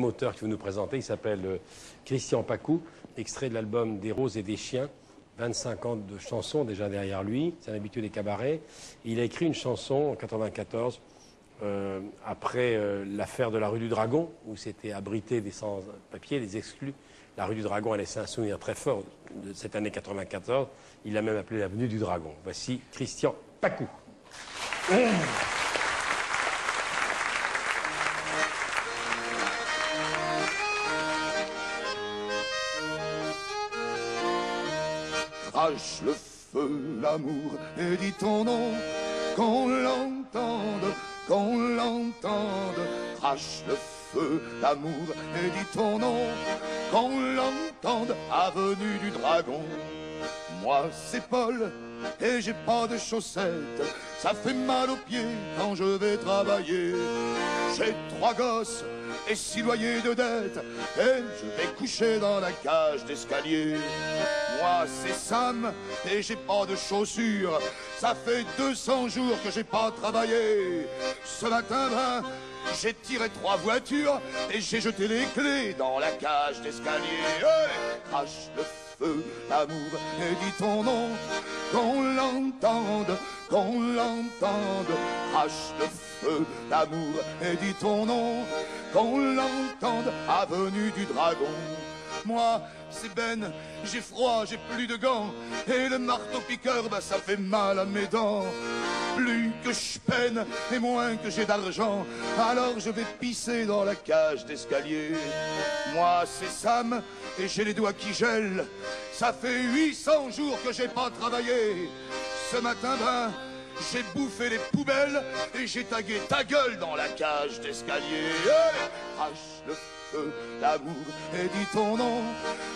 Auteur qui veut nous présenter, il s'appelle Christian Pacou, extrait de l'album Des roses et des chiens, 25 ans de chansons déjà derrière lui, c'est un habitué des cabarets. Et il a écrit une chanson en 1994, après l'affaire de la rue du Dragon, où s'étaient abrités des sans-papiers, des exclus. La rue du Dragon a laissé un souvenir très fort de cette année 1994. Il l'a même appelé l'avenue du Dragon. Voici Christian Pacou. Crache le feu, l'amour, et dis ton nom, qu'on l'entende, qu'on l'entende. Crache le feu, l'amour, et dis ton nom, qu'on l'entende, avenue du Dragon. Moi c'est Paul, et j'ai pas de chaussettes, ça fait mal aux pieds quand je vais travailler. J'ai 3 gosses et 6 loyers de dette, et je vais coucher dans la cage d'escalier. Moi c'est Sam, et j'ai pas de chaussures, ça fait 200 jours que j'ai pas travaillé. Ce matin, ben, j'ai tiré 3 voitures, et j'ai jeté les clés dans la cage d'escalier. Hey, crache le feu, l'amour, et dis ton nom, qu'on l'entende, qu'on l'entende. Crache le feu, l'amour, et dis ton nom, qu'on l'entende, avenue du Dragon. Moi, c'est Ben, j'ai froid, j'ai plus de gants, et le marteau-piqueur, bah ça fait mal à mes dents. Plus que je peine, et moins que j'ai d'argent, alors je vais pisser dans la cage d'escalier. Moi, c'est Sam, et j'ai les doigts qui gèlent, ça fait 800 jours que j'ai pas travaillé. Ce matin, ben, j'ai bouffé les poubelles, et j'ai tagué ta gueule dans la cage d'escalier. Allez, crache le feu, l'amour, et dis ton nom,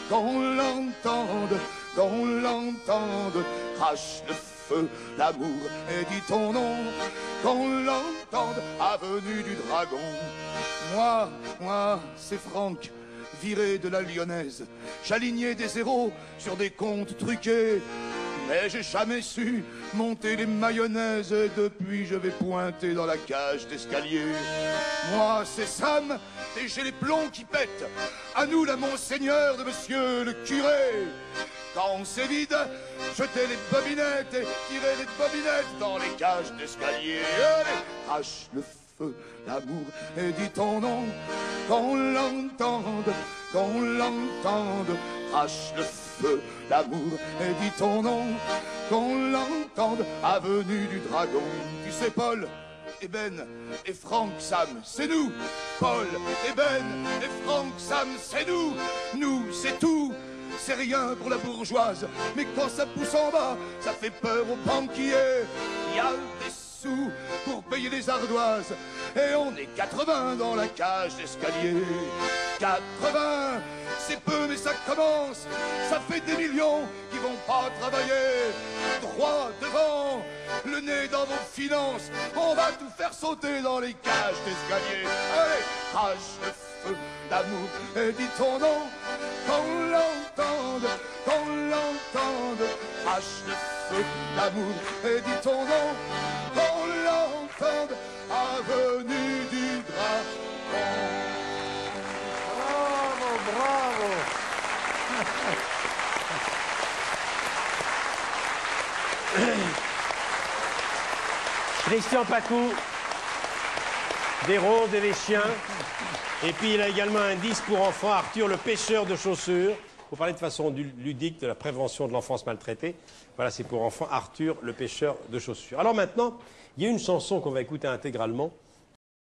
qu'on l'entende, qu'on l'entende. Crache le feu, l'amour, et dis ton nom, qu'on l'entende, avenue du Dragon. Moi, c'est Franck, viré de la Lyonnaise. J'alignais des zéros sur des comptes truqués, mais j'ai jamais su monter les mayonnaises, et depuis je vais pointer dans la cage d'escalier. Moi c'est Sam, et j'ai les plombs qui pètent. À nous la Monseigneur de monsieur le curé. Quand c'est vide, jetez les bobinettes et tirez les bobinettes dans les cages d'escalier. Allez, crache le feu, l'amour, et dis ton nom, qu'on l'entende, qu'on l'entende. Crache le feu, l'amour, et dis ton nom, qu'on l'entende, avenue du Dragon. Tu sais Paul et Ben et Franck, Sam, c'est nous. Paul et Ben et Franck, Sam, c'est nous. Nous, c'est tout. C'est rien pour la bourgeoise, mais quand ça pousse en bas, ça fait peur aux banquiers. Il y a des sous pour payer les ardoises, et on est 80 dans la cage d'escalier. 80, c'est peu mais ça commence, ça fait des millions qui vont pas travailler. Droit devant, le nez dans vos finances, on va tout faire sauter dans les cages d'escalier. Allez, crache le feu, l'amour, et dis ton nom, qu'on l'entende, qu'on l'entende. Crache le feu, l'amour, et dis ton nom, qu'on l'entende, avenue du Dragon. Bravo. Christian Pacou, Des roses et des chiens. Et puis il a également un disque pour enfants, Arthur le pêcheur de chaussures. Vous parlez de façon ludique de la prévention de l'enfance maltraitée. Voilà, c'est pour enfants, Arthur le pêcheur de chaussures. Alors maintenant, il y a une chanson qu'on va écouter intégralement.